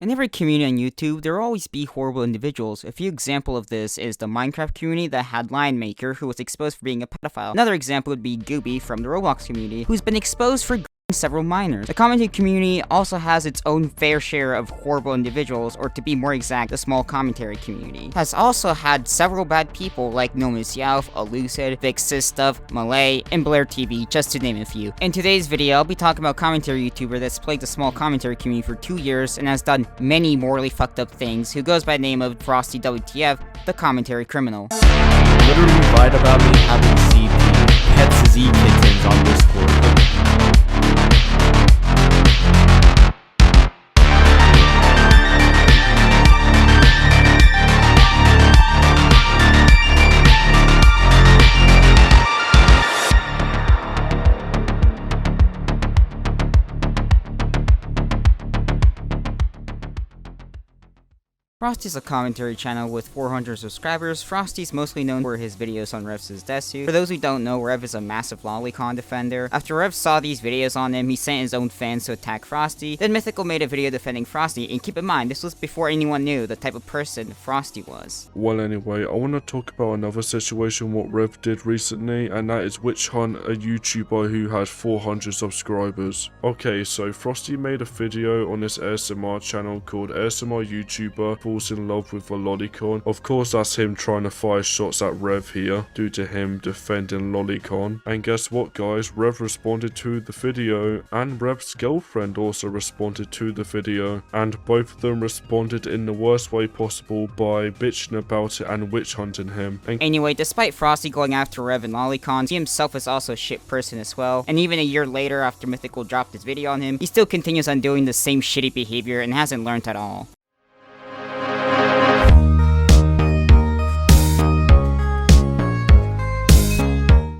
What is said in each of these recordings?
In every community on YouTube, there will always be horrible individuals. A few examples of this is the Minecraft community that had Lion Maker, who was exposed for being a pedophile. Another example would be Gooby from the Roblox community, who's been exposed for several minors. The commenting community also has its own fair share of horrible individuals, or to be more exact, the small commentary community has also had several bad people like NoMythicalYtf, Elucid, VixSysStuff, Malay, and Blair TV, just to name a few. In today's video, I'll be talking about a commentary YouTuber that's plagued the small commentary community for 2 years and has done many morally fucked up things, who goes by the name of FrostyWtf, the commentary criminal. Literally lied about me having CP, pets Z kittens on Discord. Frosty's a commentary channel with 400 subscribers. Frosty's mostly known for his videos on Rev's desu. For those who don't know, Rev is a massive lolicon defender. After Rev saw these videos on him, he sent his own fans to attack Frosty. Then Mythical made a video defending Frosty, and keep in mind, this was before anyone knew the type of person Frosty was. Well, anyway, I want to talk about another situation what Rev did recently, and that is Witch Hunt, a YouTuber who had 400 subscribers. Okay, so Frosty made a video on this ASMR channel called ASMR YouTuber Falls in Love with a Lolicon. Of course, that's him trying to fire shots at Rev here, due to him defending Lolicon. And guess what, guys? Rev responded to the video, and Rev's girlfriend also responded to the video, and both of them responded in the worst way possible by bitching about it and witch hunting him. And anyway, despite Frosty going after Rev and Lolicons, he himself is also a shit person as well, and even a year later after Mythical dropped his video on him, he still continues on doing the same shitty behavior and hasn't learned at all.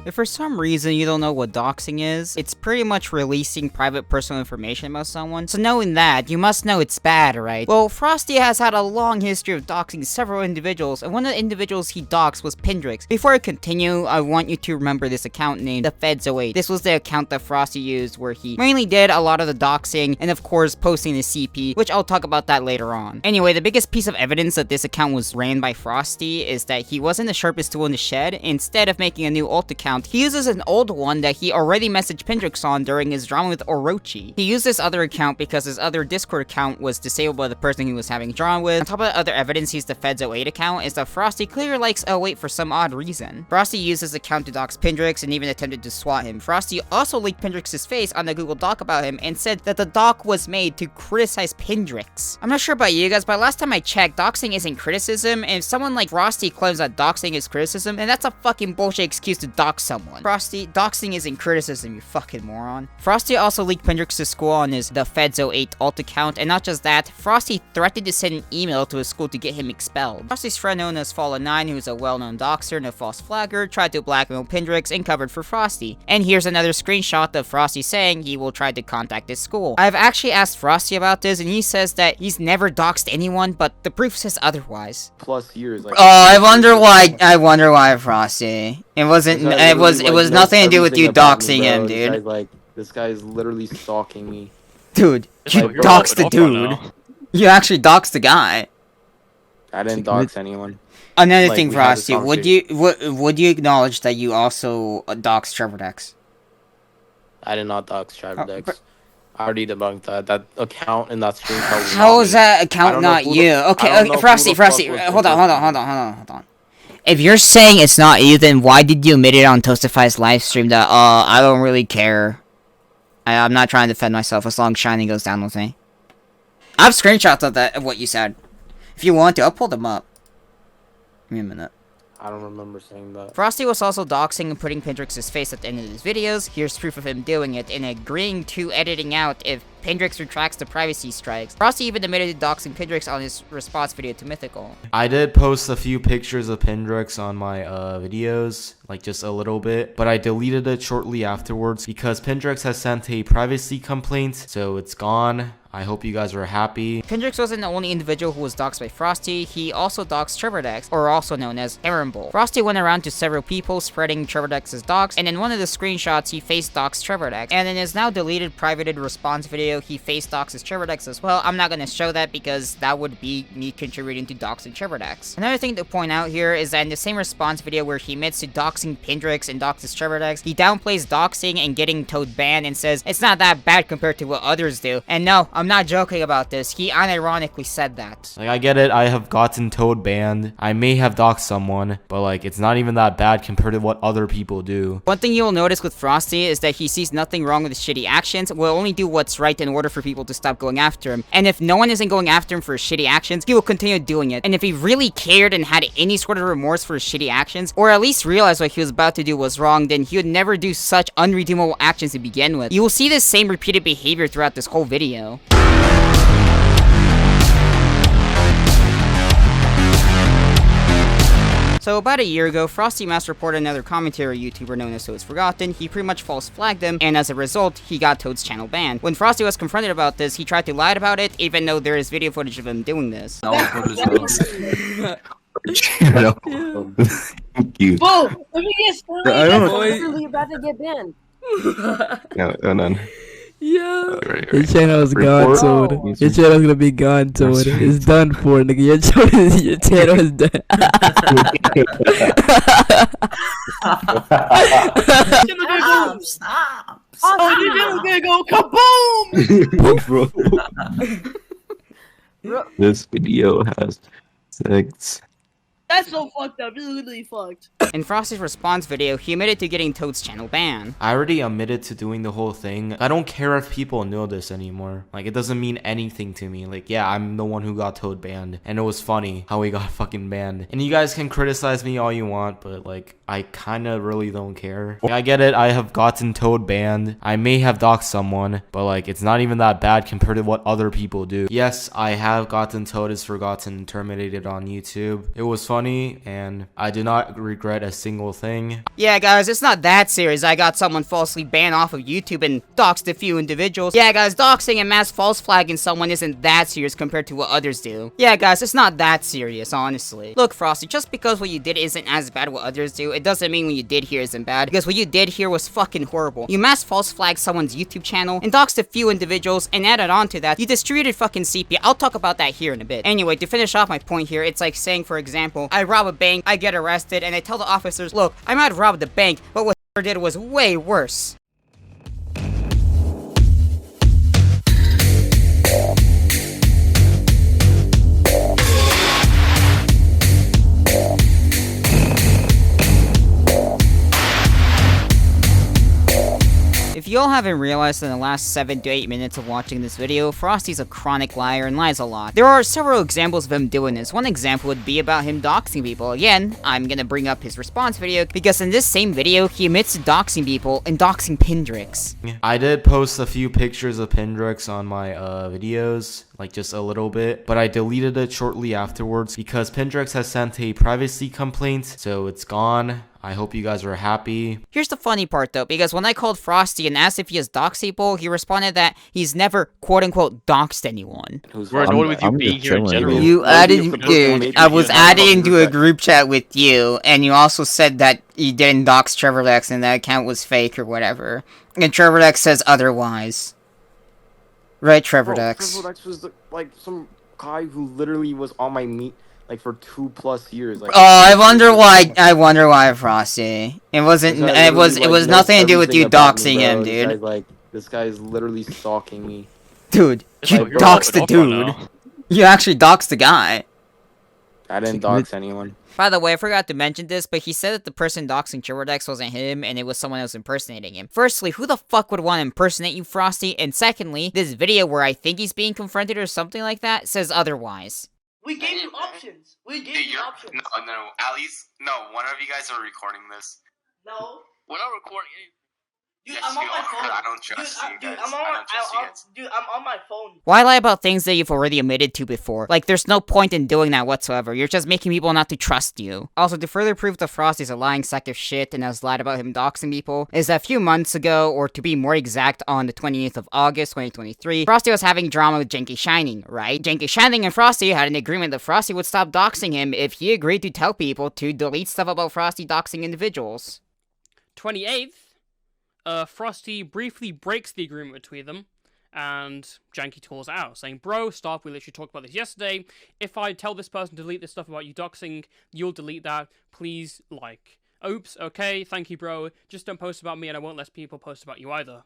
If for some reason you don't know what doxing is, it's pretty much releasing private personal information about someone. So knowing that, you must know it's bad, right? Well, Frosty has had a long history of doxing several individuals, and one of the individuals he doxed was Pindrix. Before I continue, I want you to remember this account named the FrostyWtf Is. This was the account that Frosty used where he mainly did a lot of the doxing and of course posting his CP, which I'll talk about that later on. Anyway, the biggest piece of evidence that this account was ran by Frosty is that he wasn't the sharpest tool in the shed. Instead of making a new alt account, he uses an old one that he already messaged Pindrix on during his drama with Orochi. He used this other account because his other Discord account was disabled by the person he was having drama with. On top of the other evidence he's the FrostyWtf account is that Frosty clearly likes 08 for some odd reason. Frosty used his account to dox Pindrix and even attempted to swat him. Frosty also leaked Pindrix's face on the Google Doc about him and said that the doc was made to criticize Pindrix. I'm not sure about you guys, but last time I checked, doxing isn't criticism, and if someone like Frosty claims that doxing is criticism, then that's a fucking bullshit excuse to dox someone. Frosty, doxing isn't criticism, you fucking moron. Frosty also leaked Pindrix to school on his the FrostyWtf alt account, and not just that, Frosty threatened to send an email to his school to get him expelled. Frosty's friend known as Fallen9, who is a well-known doxer and a false flagger, tried to blackmail Pindrix and covered for Frosty. And here's another screenshot of Frosty saying he will try to contact his school. I've actually asked Frosty about this, and he says that he's never doxed anyone, but the proof says otherwise. Plus years. Like, oh, I wonder why, Frosty. It was nothing to do with you doxing him, dude. This guy is literally stalking me. Dude, you doxed the dude. You actually doxed the guy. I didn't dox anyone. Another thing, Frosty, would you acknowledge that you also doxed TrevorDex? I did not dox TrevorDex. I already debunked that. That account and that screenshot. How is that account not you? Okay, Frosty, hold on. If you're saying it's not you, then why did you admit it on Toastify's live stream that, I don't really care. I'm not trying to defend myself as long as Shining goes down with me. I have screenshots of what you said. If you want to, I'll pull them up. Give me a minute. I don't remember saying that. Frosty was also doxing and putting Pindrix's face at the end of his videos. Here's proof of him doing it and agreeing to editing out if Pindrix retracts the privacy strikes. Frosty even admitted to doxing Pindrix on his response video to Mythical. I did post a few pictures of Pindrix on my videos, like just a little bit, but I deleted it shortly afterwards because Pindrix has sent a privacy complaint, so it's gone. I hope you guys are happy. Pendrix wasn't the only individual who was doxxed by Frosty, he also doxxed TrevorDex, or also known as Erranbull. Frosty went around to several people spreading TrevorDex's dox, and in one of the screenshots he face doxed TrevorDex, and in his now deleted privated response video he face doxes TrevorDex as well. I'm not gonna show that because that would be me contributing to doxing TrevorDex. Another thing to point out here is that in the same response video where he admits to doxing Pendrix and doxes TrevorDex, he downplays doxing and getting Toad banned and says it's not that bad compared to what others do. And no, I'm not joking about this, he unironically said that. Like, I get it, I have gotten Toad banned. I may have doxed someone, but like, it's not even that bad compared to what other people do. One thing you'll notice with Frosty is that he sees nothing wrong with his shitty actions, will only do what's right in order for people to stop going after him. And if no one isn't going after him for his shitty actions, he will continue doing it. And if he really cared and had any sort of remorse for his shitty actions, or at least realized what he was about to do was wrong, then he would never do such unredeemable actions to begin with. You will see this same repeated behavior throughout this whole video. So about a year ago, Frosty Mouse reported another commentary YouTuber known as Toad's Forgotten. He pretty much false flagged him, and as a result, he got Toad's channel banned. When Frosty was confronted about this, he tried to lie about it, even though there is video footage of him doing this. Thank you. Whoa! Let me get spoiled. I don't know. I'm literally about to get banned. No. Yeah. Right. Your channel's gone, Toad. Your channel's gonna be gone, Toad. It's done for, nigga. Your channel is done. Stop! Oh, your channel's gonna go kaboom! Bro. This video has sex. That's so fucked up. You're literally fucked. In Frosty's response video, he admitted to getting Toad's channel banned. I already admitted to doing the whole thing. I don't care if people know this anymore. Like, it doesn't mean anything to me. Like, yeah, I'm the one who got Toad banned. And it was funny how he got fucking banned. And you guys can criticize me all you want, but like, I kinda really don't care. I get it, I have gotten Toad banned. I may have doxed someone, but like, it's not even that bad compared to what other people do. Yes, I have gotten Toad is Forgotten terminated on YouTube. It was funny, and I do not regret a single thing. Yeah guys, it's not that serious. I got someone falsely banned off of YouTube and doxed a few individuals. Yeah guys, doxing and mass false flagging someone isn't that serious compared to what others do. Yeah guys, it's not that serious, honestly. Look Frosty, just because what you did isn't as bad what others do, it doesn't mean what you did here isn't bad, because what you did here was fucking horrible. You mass false flagged someone's YouTube channel and doxed a few individuals, and added on to that, you distributed fucking CP. I'll talk about that here in a bit. Anyway, to finish off my point here, it's like saying, for example, I rob a bank, I get arrested, and I tell the officers, look, I might have robbed the bank, but what I did was way worse. If y'all haven't realized in the last 7 to 8 minutes of watching this video, Frosty's a chronic liar and lies a lot. There are several examples of him doing this. One example would be about him doxing people. Again, I'm gonna bring up his response video, because in this same video, he admits to doxing people and doxing Pendrix. I did post a few pictures of Pendrix on my videos, like just a little bit, but I deleted it shortly afterwards because Pendrix has sent a privacy complaint, so it's gone. I hope you guys are happy. Here's the funny part though, because when I called Frosty and asked if he has doxed people, he responded that he's never quote-unquote doxed anyone. We're annoyed with you being here in general. You added, dude, I was added into a group chat with you, and you also said that you didn't dox TrevorDex and that account was fake or whatever. And TrevorDex says otherwise. Right, TrevorDex? TrevorDex was like some guy who literally was on my meat like for 2+ years. Like, Oh, I wonder why, Frosty. It wasn't, it was nothing to do with you doxing him, dude. This guy is literally stalking me. Dude, you Like, doxed the dude. You actually doxed the guy. I didn't dox anyone. By the way, I forgot to mention this, but he said that the person doxing TrevorDex wasn't him, and it was someone else impersonating him. Firstly, who the fuck would want to impersonate you, Frosty? And secondly, this video where I think he's being confronted or something like that says otherwise. We gave you options. We gave you options. No, at least, no, one of you guys are recording this. No. We're not recording Dude, Yes, I'm on you my are. phone. I don't trust you guys. Dude, I'm on my phone. Why lie about things that you've already admitted to before? Like, there's no point in doing that whatsoever. You're just making people not to trust you. Also, to further prove that Frosty's a lying sack of shit and has lied about him doxing people, is that a few months ago, or to be more exact, on the 28th of August, 2023, Frosty was having drama with Genki Shining, right? Genki Shining and Frosty had an agreement that Frosty would stop doxing him if he agreed to tell people to delete stuff about Frosty doxing individuals. 28th, Frosty briefly breaks the agreement between them, and Janky calls out, saying, "Bro, stop, we literally talked about this yesterday. If I tell this person to delete this stuff about you doxing, you'll delete that. Please, like. Oops, okay, thank you, bro. Just don't post about me, and I won't let people post about you either.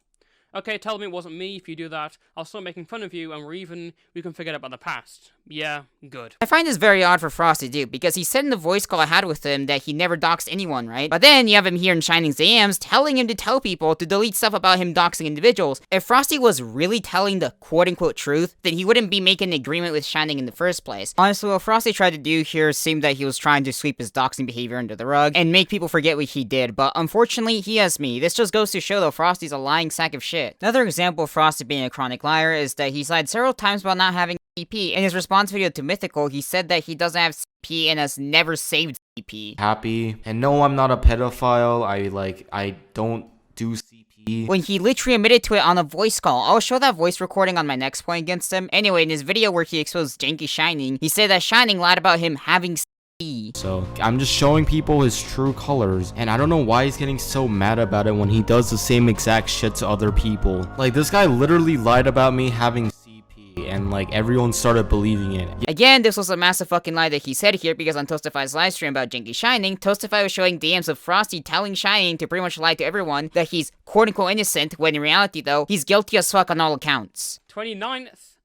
Okay, tell them it wasn't me. If you do that, I'll start making fun of you, and we can forget about the past. Yeah, good." I find this very odd for Frosty, dude, because he said in the voice call I had with him that he never doxed anyone, right? But then you have him here in Shining's DMs telling him to tell people to delete stuff about him doxing individuals. If Frosty was really telling the quote-unquote truth, then he wouldn't be making an agreement with Shining in the first place. Honestly, what Frosty tried to do here seemed that he was trying to sweep his doxing behavior under the rug and make people forget what he did, but unfortunately, he has me. This just goes to show that Frosty's a lying sack of shit. Another example of Frosty being a chronic liar is that he's lied several times about not having CP. In his response video to Mythical, he said that he doesn't have CP and has never saved CP. Happy. And no, I'm not a pedophile. I don't do CP. When he literally admitted to it on a voice call. I'll show that voice recording on my next point against him. Anyway, in his video where he exposed Janky Shining, he said that Shining lied about him having CP. So, I'm just showing people his true colors, and I don't know why he's getting so mad about it when he does the same exact shit to other people. Like, this guy literally lied about me having CP, and like, everyone started believing it. Again, this was a massive fucking lie that he said here, because on Toastify's livestream about Janky Shining, Toastify was showing DMs of Frosty telling Shining to pretty much lie to everyone that he's quote-unquote innocent, when in reality, though, he's guilty as fuck on all accounts. 29th,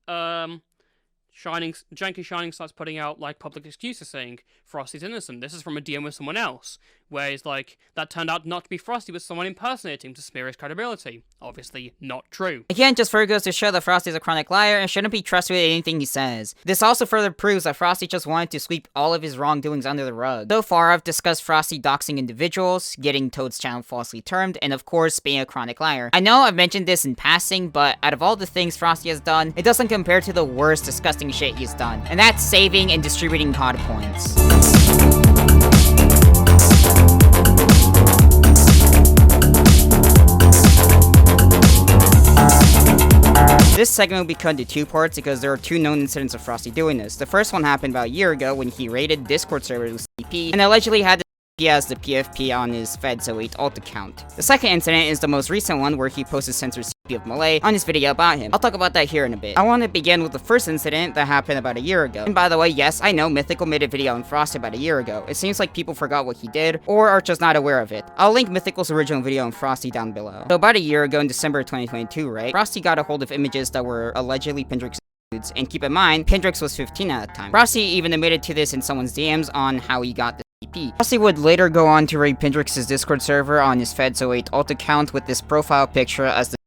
Janky Shining starts putting out, like, public excuses saying Frosty's innocent. This is from a DM with someone else, where he's like, that turned out not to be Frosty, but someone impersonating him to smear his credibility. Obviously, not true. Again, just further goes to show that Frosty's a chronic liar and shouldn't be trusted with anything he says. This also further proves that Frosty just wanted to sweep all of his wrongdoings under the rug. So far, I've discussed Frosty doxing individuals, getting Toad's channel falsely termed, and of course, being a chronic liar. I know I've mentioned this in passing, but out of all the things Frosty has done, it doesn't compare to the worst disgusting shit he's done. And that's saving and distributing COD points. This segment will be cut into two parts because there are two known incidents of Frosty doing this. The first one happened about a year ago when he raided Discord servers with CP and allegedly had he has the PFP on his FrostyWtf alt account. The second incident is the most recent one where he posted censored CP of Malay on his video about him. I'll talk about that here in a bit. I want to begin with the first incident that happened about a year ago. And by the way, yes, I know Mythical made a video on Frosty about a year ago. It seems like people forgot what he did or are just not aware of it. I'll link Mythical's original video on Frosty down below. So about a year ago in December 2022, right? Frosty got a hold of images that were allegedly Pendrix. And keep in mind, Pendrix was 15 at the time. Frosty even admitted to this in someone's DMs on how he got the CP. Frosty would later go on to raid Pendrix's Discord server on his FrostyWtf alt account with this profile picture as the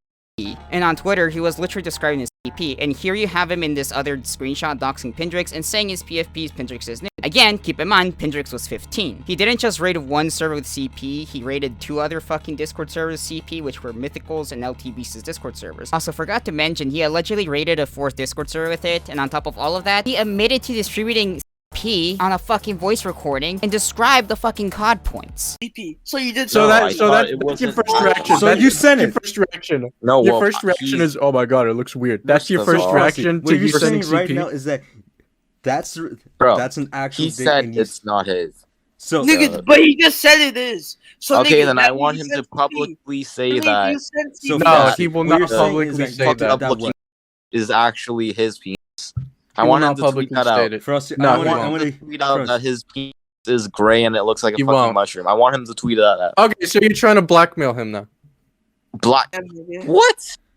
CP. And on Twitter, he was literally describing his CP. And here you have him in this other screenshot doxing Pendrix and saying his PFP is Pendrix's nude. Again, keep in mind, Pendrix was 15. He didn't just raid one server with CP, he raided two other fucking Discord servers with CP, which were Mythical's and LTB's Discord servers. Also, forgot to mention, he allegedly raided a fourth Discord server with it, and on top of all of that, he admitted to distributing CP on a fucking voice recording and described the fucking COD points. CP. So you did. So that's your first reaction. So you sent your it. first reaction. No, Your well, first reaction is, oh my god, it looks weird. That's your That's first all. reaction What to you're you sending saying right CP. now is that that's Bro, an actual he dick said and you it's not his. so Nigga, but he just said it is. So Okay, nigga, then that I want means him he to sent CP. publicly say That that means you sent So CP. No, Frosty, he will what not you're saying publicly is say that that. that what? is actually his penis. I He will want him not to tweet publicly that out. state it. Frosty, No, I he want won't. to Tweet out that his penis is gray and it looks like a He fucking won't. mushroom. I want him to tweet that out. Okay, so you're trying to blackmail him now. Black. What?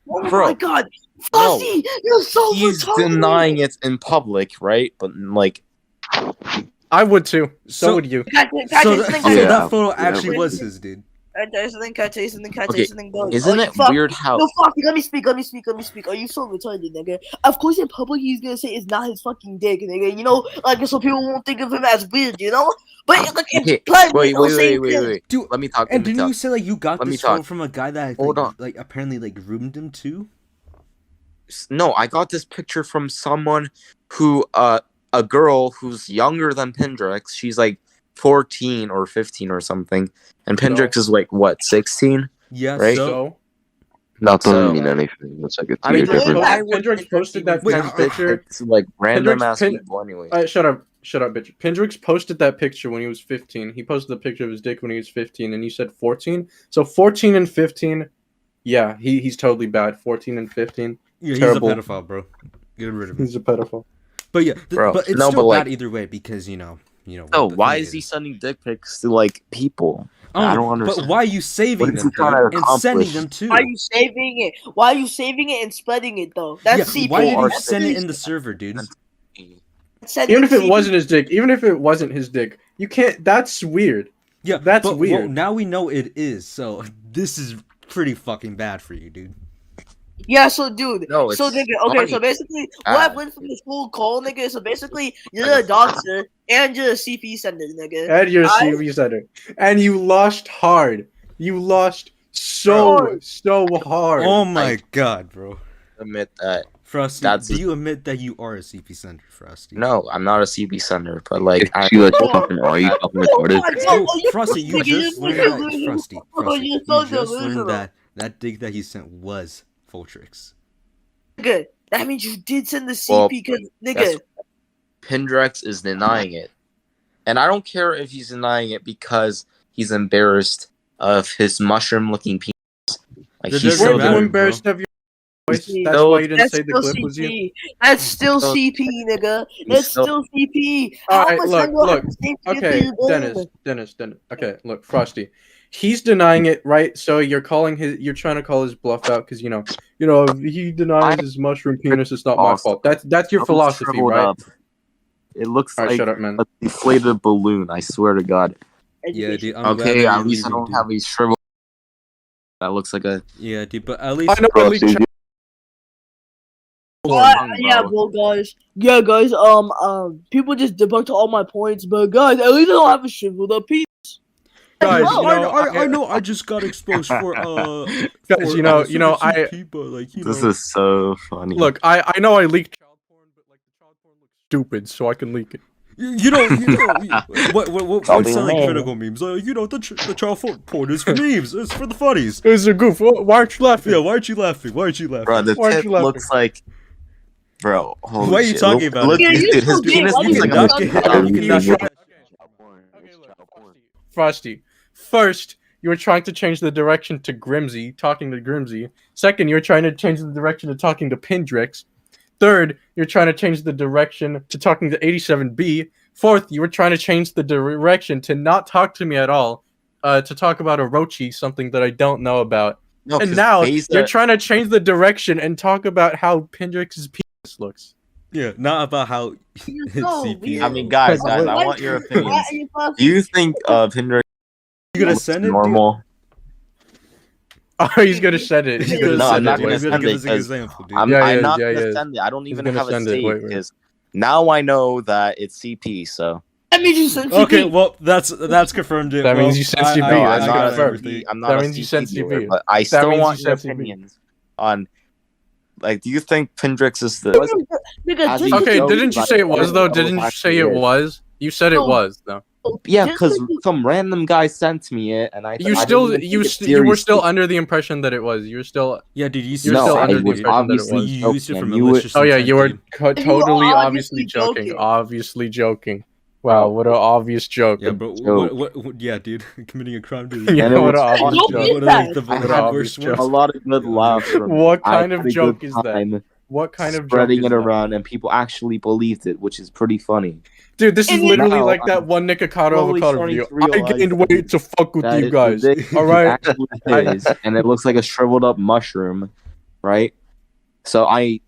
What? Oh Bro. my god, Frosty, you're so He's retarded. denying it in public, right? But like, I would too. So So- would you. God, So this thing- Yeah. that photo actually Yeah. was his, dude. Can I say something? Okay, Bro? isn't Oh, it fuck. weird how? No, fuck. Let me speak. Are you so retarded, nigga? Of course, in public, he's gonna say it's not his fucking dick, nigga. You know, like so people won't think of him as weird, you know. But like in Okay, private, wait. Dude, Let me talk. and didn't you say like you got Let me this photo talk. from a guy that Hold on. like apparently like groomed him too? No, I got this picture from someone who, a girl who's younger than Pendrix. She's like 14 or 15 or something, and Pendrix is like what, 16? Yeah, Right? So That doesn't So- mean anything. That's like a I mean, tier difference. why would Pendrix posted that Wait, picture. It's like random ass Pendrix- people anyway. Shut up, bitch. Pendrix posted that picture when he was 15. He posted the picture of his dick when he was 15, and you said 14. So 14 and 15, yeah, he's totally bad. 14 and 15, Yeah, terrible. he's a pedophile, bro. Get rid of him. He's a pedophile. But yeah, Bro, but it's no, still but, like- bad either way because you know. No, the why thing is he sending dick pics to like people? Oh, I don't understand. But why are you saving What is them he trying dude, to and sending accomplish? them too? why are you saving it? Why are you saving it and spreading it though? That's Yeah, CP. why did you That's send it really in the server, dude? sending Even if it CP. wasn't his dick, you can't. That's weird. Yeah, That's but, weird. Well, now we know it is, so this is pretty fucking bad for you, dude. Yeah, so dude, No, so it's nigga, okay, so funny. basically, what I've learned from this whole call, nigga, so basically, you're Like a doxer and you're a CP sender, nigga. And you're a I- CV center, and you lost hard. You lost so hard. Oh my god, bro. Admit that. Frosty, That's- do you admit that you are a CP sender, Frosty? No, I'm not a CB sender, but like, If you like fucking are you fucking retarded? Oh, Frosty, you nigga, just you're learned so that. Frosty, delusional. you You're so just delusional. learned that dick that he sent was Fultrix. Nigga, that means you did send the CP Well, because, nigga, that's- Pendrex is denying it, and I don't care if he's denying it because he's embarrassed of his mushroom-looking penis. Like That he's doesn't so Weren't matter, you good. embarrassed of your voice? That's No, why you didn't that's say the still clip was you. CP. That's still So- CP, nigga. That's so- still CP. All How right, much look, time do I have look. to stay for Okay, you, bro? Dennis. Okay, look, Frosty. He's denying it, right? So you're trying to call his bluff out because you know, if he denies his mushroom penis, it's not my fault. That's your Don't philosophy, shrivel it right? up. It looks All right, like shut up, man. a deflated balloon. I swear to God. Yeah, dude. I'm glad Okay, that at you're least I leaving, don't dude. have these shriveled. That looks like a. Yeah, dude. But at least I know. Frosty, Leak- Yeah, well, guys. Yeah, guys. People just debunked all my points, but guys, at least I don't have a shriveled up piece. Guys, No, I know. I just got exposed for Guys, you know, I This is so funny. look. I know I leaked child porn, but like the child porn looks stupid, so I can leak it. You know, what Something sound like wrong. critical memes? You know, the child porn is for memes. It's for the funnies. It was a goof. Why aren't you laughing? Yeah, why aren't you laughing? Why aren't you laughing? Bro, the Why aren't tip you laughing? looks like. Bro, holy Why are you shit. talking about look, it? Yeah, Dude, you're his so gay. penis Why do looks you like not talk get- about you it? cannot try- Frosty. First, you were trying to change the direction to Grimsy, talking to Grimsy. Second, you're trying to change the direction to talking to Pendrix. Third, you're trying to change the direction to talking to 87B. Fourth, you were trying to change the direction to not talk to me at all, to talk about Orochi, something that I don't know about. No, And 'cause now Beza- you're trying to change the direction and talk about how Pendrix's penis looks. Yeah, not about how You're it's so CP. weird. I mean, guys, Why- I want your opinions. Why are you fucking- Do you think Pendrex You gonna looks send it? dude? normal? Oh, he's gonna send it. He's gonna No, I'm send not it. gonna He's gonna send give it us an 'cause example, dude. I'm Yeah, he I'm is, not yeah, he gonna is. send it. I don't even gonna have a send it. save Wait. because now I know that it's CP. So That means you sent Okay, CP. well that's confirmed. It. That Well, means you sent I- CP, I- no, I that's I'm got not a confirmed. everything. CP. I'm not That a means you sent CP, CP. but I That still means want you your sent CP. opinions on. Like, do you think Pendrix is the? Nigga, As just he Okay, goes, didn't you say it was though? Didn't you say it was? You said it No. was though. Yeah, just because like you- some random guy sent me it, and I. You I still didn't even you take it you were still seriously. under the impression that it was. You were still. Yeah, dude, you You're No, still I under the was impression that it obviously was. You used it for joking. You were- malicious Oh yeah, intent, you were dude. totally obviously obviously joking. joking. Obviously joking. Wow, what an obvious joke. Yeah, bro. joke. What? Yeah, dude, committing a crime, dude. Yeah, And it what an was obvious Don't joke. be What are like the that. I what are had the worst a a ones? lot of good laughs from What it. I kind had of a joke good is that? time What kind of joke spreading is it that? around, and people actually believed it, which is pretty funny. Dude, this is And literally now like that I'm one Nikocado slowly avocado starting video. to realize I gained that weight to fuck with That you is guys. the dick All right. actually is, and it looks like a shriveled up mushroom, right? So I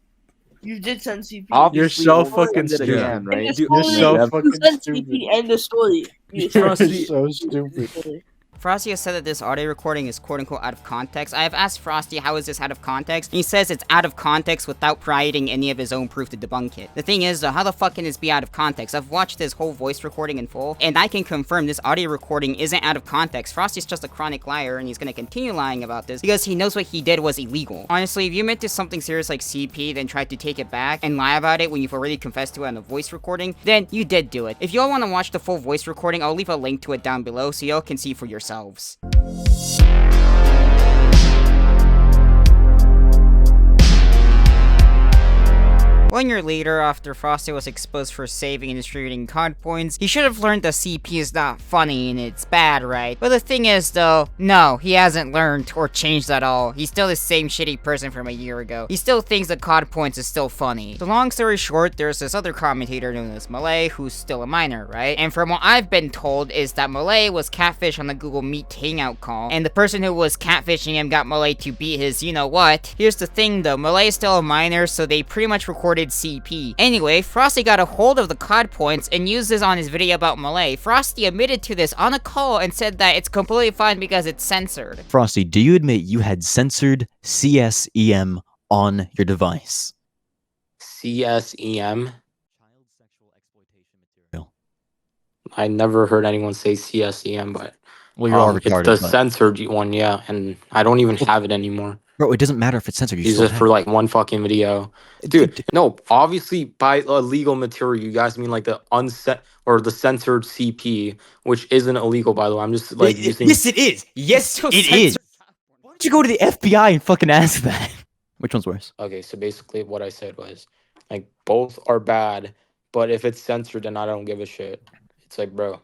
You did send CP. obviously so will fucking send it stupid. again, right? Dude, You're so Never- fucking you sent stupid. CP and the story. You You're Frosty- so stupid. Frosty has said that this audio recording is quote-unquote out of context. I have asked Frosty how is this out of context, and he says it's out of context without providing any of his own proof to debunk it. The thing is though, how the fuck can this be out of context? I've watched his whole voice recording in full, and I can confirm this audio recording isn't out of context. Frosty's just a chronic liar, and he's gonna continue lying about this because he knows what he did was illegal. Honestly, if you meant to something serious like CP, then tried to take it back and lie about it when you've already confessed to it on a voice recording, then you did do it. If y'all want to watch the full voice recording, I'll leave a link to it down below so y'all can see for yourselves. One year later, after Frosty was exposed for saving and distributing COD points, he should have learned that CP is not funny and it's bad, right? But the thing is though, no, he hasn't learned or changed at all. He's still the same shitty person from a year ago. He still thinks that COD points is still funny. So long story short, there's this other commentator known as Malay who's still a minor, right? And from what I've been told is that Malay was catfished on the Google Meet hangout call, and the person who was catfishing him got Malay to beat his you-know-what. Here's the thing though, Malay is still a minor, so they pretty much recorded CP. Anyway, Frosty got a hold of the COD points and used this on his video about Malay. Frosty admitted to this on a call and said that it's completely fine because it's censored. Frosty, do you admit you had censored CSEM on your device? CSEM? Child sexual exploitation material. I never heard anyone say CSEM, but Well, you're all retarded. it's the but- censored one, yeah, and I don't even have it anymore. Bro, it doesn't matter if it's censored. You Use still it have for like one fucking video. Dude, no, obviously by illegal material, you guys mean like the unset or the censored CP, which isn't illegal, by the way. I'm just like using. Yes, it is. Yes, it is. Why don't you go to the FBI and fucking ask that? Which one's worse? Okay, so basically what I said was like both are bad, but if it's censored, then I don't give a shit. It's like, bro.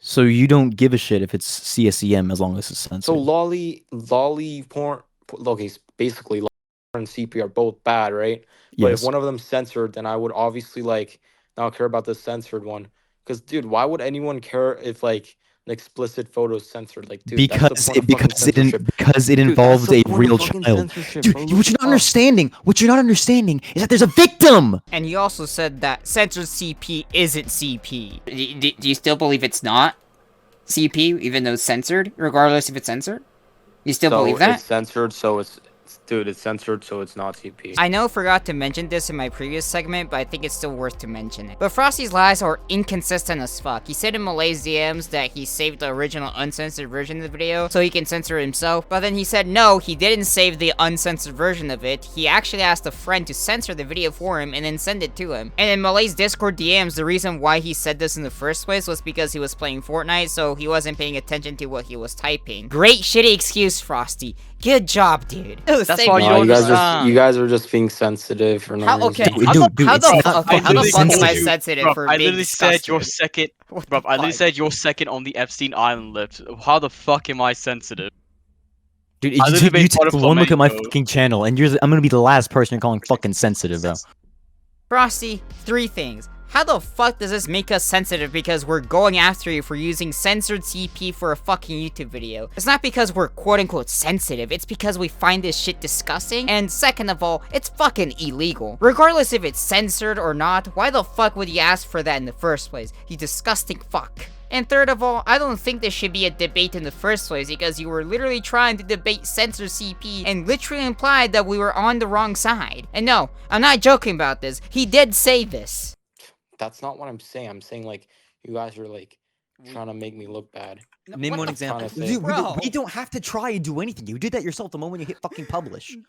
So you don't give a shit if it's CSEM as long as it's censored. So lolly porn. Okay, basically, lolly porn and CP are both bad, right? But Yes. if one of them's censored, then I would obviously like not care about the censored one. Because, dude, why would anyone care if like an explicit photo is censored? Like, dude, that's the point of fucking censorship. because it Dude, involves that's the a point of real fucking child. censorship, Dude, bro. what Look you're it not up. understanding is that there's a victim. And he also said that censored CP isn't CP. Do you still believe it's not CP, even though it's censored, regardless if it's censored? You still believe that? It's censored, so it's censored, so it's not CP. I know I forgot to mention this in my previous segment, but I think it's still worth to mention it. But Frosty's lies are inconsistent as fuck. He said in Malay's DMs that he saved the original uncensored version of the video so he can censor it himself, but then he said no, he didn't save the uncensored version of it. He actually asked a friend to censor the video for him and then send it to him. And in Malay's Discord DMs, the reason why he said this in the first place was because he was playing Fortnite, so he wasn't paying attention to what he was typing. Great shitty excuse, Frosty. Good job, dude. That's why you No, don't understand. you guys are just being sensitive for no How, reason. okay, Dude, how dude, the it's not fuck am I sensitive. sensitive Bruv, for I being literally said you're disgusted? second. What Bruv, the I literally fuck? said you're second on the Epstein Island list. How the fuck am I sensitive? Dude, I literally you made fun take of one look at my flamenco. fucking channel, and I'm gonna be the last person you're calling fucking sensitive, bro. Frosty, 3 things. How the fuck does this make us sensitive because we're going after you for using censored CP for a fucking YouTube video? It's not because we're quote-unquote sensitive, it's because we find this shit disgusting, and second of all, it's fucking illegal. Regardless if it's censored or not, why the fuck would you ask for that in the first place? You disgusting fuck. And third of all, I don't think this should be a debate in the first place because you were literally trying to debate censored CP and literally implied that we were on the wrong side. And no, I'm not joking about this. He did say this. That's not what I'm saying. I'm saying like you guys are like trying to make me look bad. Name one example. Dude, we don't have to try and do anything. You did that yourself the moment you hit fucking publish. Dude.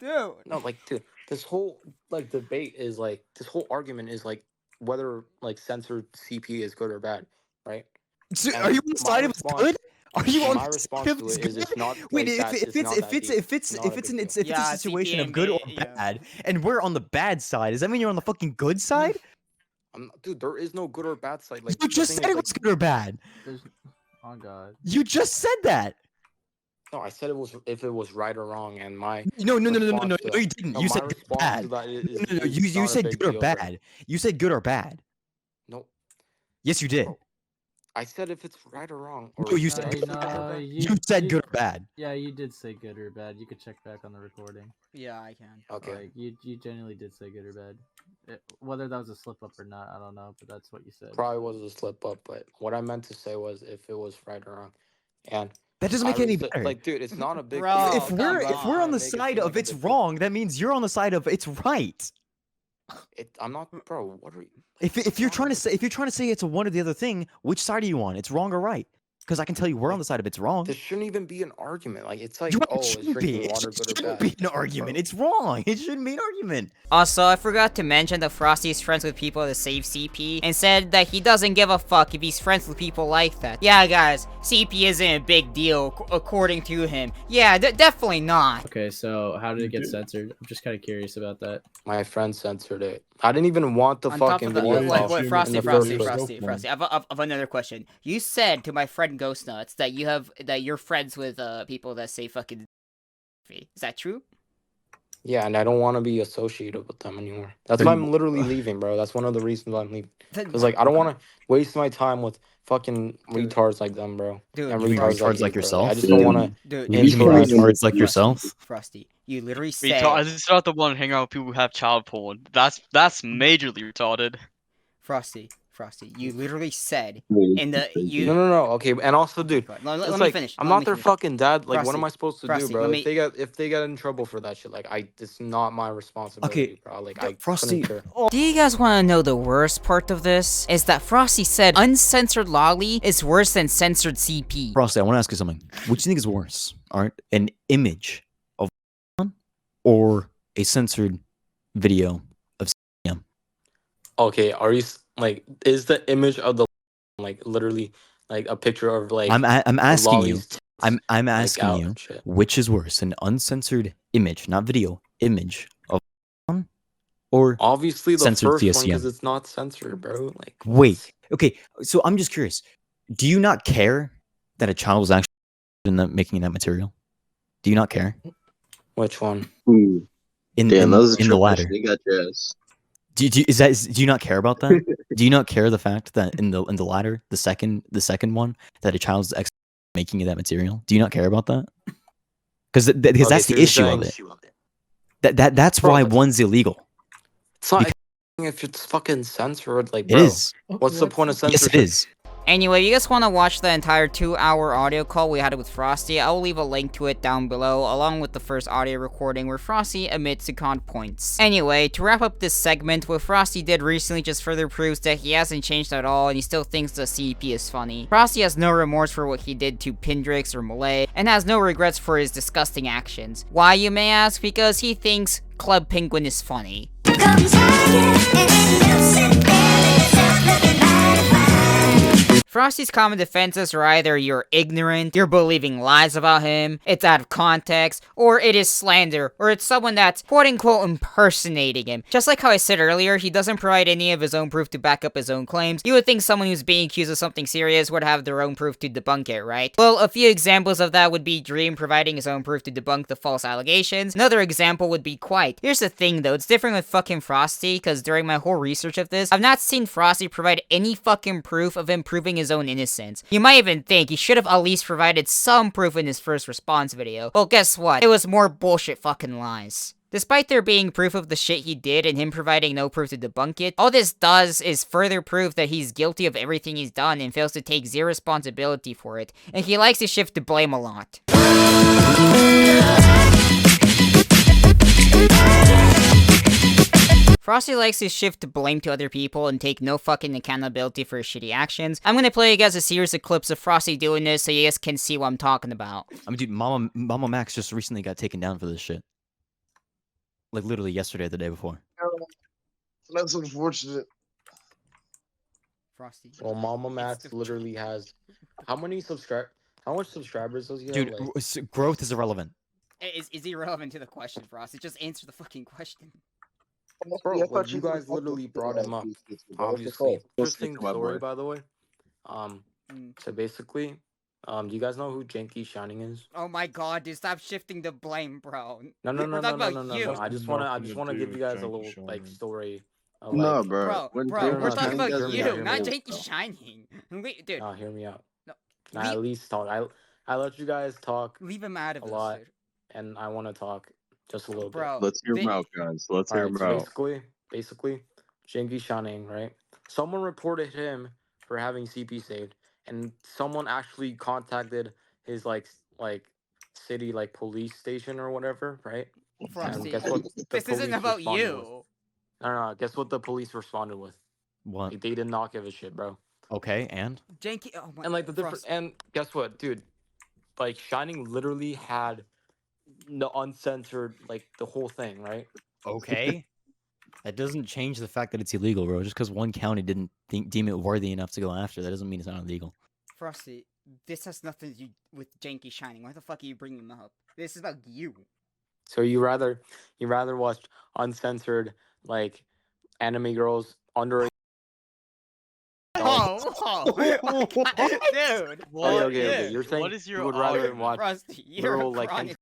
No, like, dude, this whole like debate is like this whole argument is like whether like censored CP is good or bad, right? Dude, And are you on the my side of it's response- good? Are you and on my the response side of to it's it is good? it's not Wait, like that, if it's not that deep. It's not a big deal. it's a Yeah, situation of CP good or and yeah. bad, and we're on the bad side, does that mean you're on the fucking good side? Dude, there is no good or bad side. Like You the just thing said is, it was good or bad. Oh god. You just said that. no, I said it was if it was right or wrong, and my No, response to you that- didn't. no, You my said good or response bad. to that is, No, is you not a said big good or deal, bro. bad. You said good or bad. No, Yes, you did. Bro, I said if it's right or wrong. Or No, you if said it's good or bad. bad. You said good or bad. Yeah, you did say good or bad. You could check back on the recording. Yeah, I can. Okay. Like you genuinely did say good or bad. Whether that was a slip up or not, I don't know, but that's what you said. Probably was a slip up, but what I meant to say was if it was right or wrong. And That doesn't make it any Kyrie's better. like, dude, it's not a big Bro, deal. If come we're on the Make it side seem of like a it's big deal. wrong, that means you're on the side of it's right. I'm not, bro. What are you? If you're trying to say it's a one or the other thing, which side are you on? It's wrong or right? Because I can tell you we're on the side of it's wrong. This shouldn't even be an argument. Like, it's like, It oh, is shouldn't drinking be. It water good or shouldn't bad? be an argument. Bro. It's wrong. It shouldn't be an argument. Also, I forgot to mention that Frosty is friends with people that save CP, and said that he doesn't give a fuck if he's friends with people like that. Yeah, guys, CP isn't a big deal, according to him. Yeah, definitely not. Okay, so how did it get censored? I'm just kind of curious about that. My friend censored it. I didn't even want the On top fucking of the, video wait, file Frosty, in the Frosty, first Frosty, place. Frosty. I've another question. You said to my friend Ghost Nuts that you're friends with people that say fucking. Is that true? Yeah, and I don't want to be associated with them anymore. That's why I'm literally leaving, bro. That's one of the reasons why I'm leaving. Because, like, I don't want to waste my time with fucking retards like them, bro. Dude, and You mean retards retards like bro. yourself? I just don't want to. Dude, You mean retards like yourself? Frosty, you literally said. Retard. It's not the one hanging out with people who have child porn. That's majorly retarded. Frosty, you literally said Wait, in the you. No. Okay, and also, dude, Let it's me like finish. I'm let not me their finish. fucking dad. Like, what Frosty, am I supposed to Frosty, do, bro? let me- If they get in trouble for that shit, like, it's not my responsibility, Okay, bro. Like, I Frosty. couldn't care. Do you guys want to know the worst part of this? Is that Frosty said uncensored lolly is worse than censored CP. Frosty, I want to ask you something. Which do you think is worse? Alright, an image of or a censored video of CM? Okay, are you like? Is the image of the like literally like a picture of like? I'm asking you. Lolly's tits, I'm like, asking out you. and shit? Which is worse, an uncensored image, not video, image of or Obviously, the censored first one CSCM? because it's not censored, bro. Like, Wait. Okay. So I'm just curious. Do you not care that a child was actually making that material? Do you not care? Which one? Ooh. In Damn, that was a the trick latter. question. They got your ass. Do you not care about that? Do you not care the fact that in the latter, the second one, that a child's making that material? Do you not care about that? Because Okay, that's so the you're issue saying- of it. That's Bro, why that's- one's illegal. It's not if it's fucking censored. Like, It bro, is. what's the point of Yes, censorship? it is. Anyway, you guys want to watch the entire 2-hour audio call we had with Frosty? I will leave a link to it down below, along with the first audio recording where Frosty admits to con points. Anyway, to wrap up this segment, what Frosty did recently just further proves that he hasn't changed at all and he still thinks the CP is funny. Frosty has no remorse for what he did to Pindrix or Malay, and has no regrets for his disgusting actions. Why, you may ask? Because he thinks Club Penguin is funny. Frosty's common defenses are either you're ignorant, you're believing lies about him, it's out of context, or it is slander, or it's someone that's quote-unquote impersonating him. Just like how I said earlier, he doesn't provide any of his own proof to back up his own claims. You would think someone who's being accused of something serious would have their own proof to debunk it, right? Well, a few examples of that would be Dream providing his own proof to debunk the false allegations. Another example would be Quiet. Here's the thing though, it's different with fucking Frosty, because during my whole research of this, I've not seen Frosty provide any fucking proof of him proving his own innocence. You might even think he should have at least provided some proof in his first response video. Well, guess what? It was more bullshit fucking lies. Despite there being proof of the shit he did and him providing no proof to debunk it, all this does is further prove that he's guilty of everything he's done and fails to take zero responsibility for it, and he likes to shift the blame a lot. Frosty likes to shift blame to other people and take no fucking accountability for his shitty actions. I'm gonna play you guys a series of clips of Frosty doing this so you guys can see what I'm talking about. I mean, dude, Mama Max just recently got taken down for this shit. Like literally yesterday or the day before. That's unfortunate. Frosty. Well, Mama Max literally has how much subscribers does he have? Dude, Like, growth is irrelevant. Is irrelevant to the question, Frosty. Just answer the fucking question. bro, like, you guys literally brought him up. Obviously, interesting story, by the way. So basically, do you guys know who Janky Shining is? Oh my god, dude, stop shifting the blame, bro. No. We're talking about you. I just wanna give you guys a little like story. Of, No, like, bro. Bro, When we're talking about Shining you, doesn't not have Janky Shining. Dude. No, hear me out. No. Can I at least talk? I let you guys talk Leave him out of a this, lot, dude. and I want to talk just a little Bro, Let's hear him out, guys. Let's hear him out. Basically, Janky Shining, right? Someone reported him for having CP saved, and someone actually contacted his like city like police station or whatever, right? Frosty, And guess what? this isn't about responded you. with? No. Guess what the police responded with? What? Like, they did not give a shit, bro. Okay, and Janky, oh my. And like the different, Frost. and guess what, dude? Like Shining literally had the uncensored, like the whole thing, right? okay. That doesn't change the fact that it's illegal, bro. Just because one county didn't deem it worthy enough to go after, that doesn't mean it's not illegal. Frosty, this has nothing to do with Janky Shining. Why the fuck are you bringing him up? This is about you. So you rather watch uncensored like anime girls under. Oh, dude. Okay. You're saying What is your you would rather argument? watch Frosty, you're little a like chronic.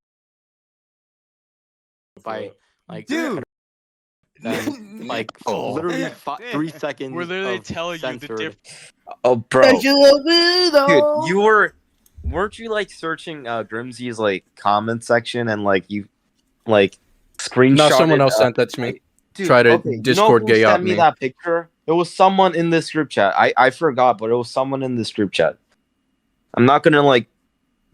by like Dude. then like literally 3 seconds. We're literally of telling you the censored. difference. Oh, bro. Don't you love it, though? Dude, weren't you like searching Grimsy's like comment section and like you like screenshotted? No, someone else sent that to me. Dude, Try to okay, Discord gay out sent me me. that picture. It was someone in this group chat. I forgot, but it was someone in this group chat. I'm not gonna like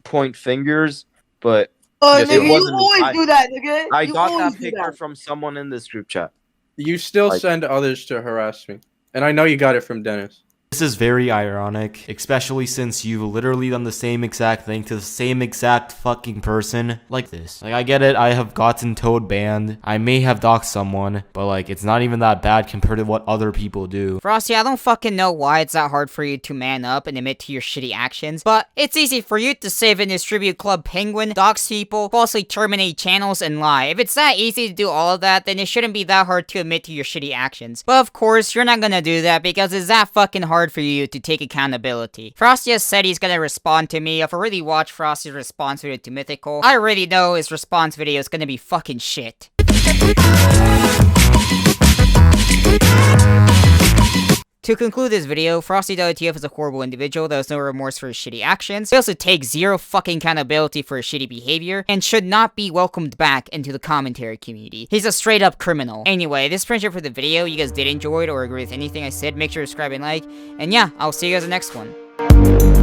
point fingers, but Nigga, it you wasn't me. always do that, nigga. I You got always that do picture that. from someone in this group chat. You still Like- send others to harass me, and I know you got it from Dennis. This is very ironic, especially since you've literally done the same exact thing to the same exact fucking person like this. Like, I get it, I have gotten Toad banned, I may have doxed someone, but like, it's not even that bad compared to what other people do. Frosty, I don't fucking know why it's that hard for you to man up and admit to your shitty actions, but it's easy for you to save and distribute Club Penguin, dox people, falsely terminate channels, and lie. If it's that easy to do all of that, then it shouldn't be that hard to admit to your shitty actions. But of course, you're not gonna do that because it's that fucking hard for you to take accountability. Frosty has said he's gonna respond to me. I've already watched Frosty's response video to Mythical. I already know his response video is gonna be fucking shit. To conclude this video, FrostyWtf is a horrible individual that has no remorse for his shitty actions. He also takes zero fucking accountability for his shitty behavior, and should not be welcomed back into the commentary community. He's a straight up criminal. Anyway, this is pretty much it for the video. You guys did enjoy it or agree with anything I said, make sure to subscribe and like. And yeah, I'll see you guys in the next one.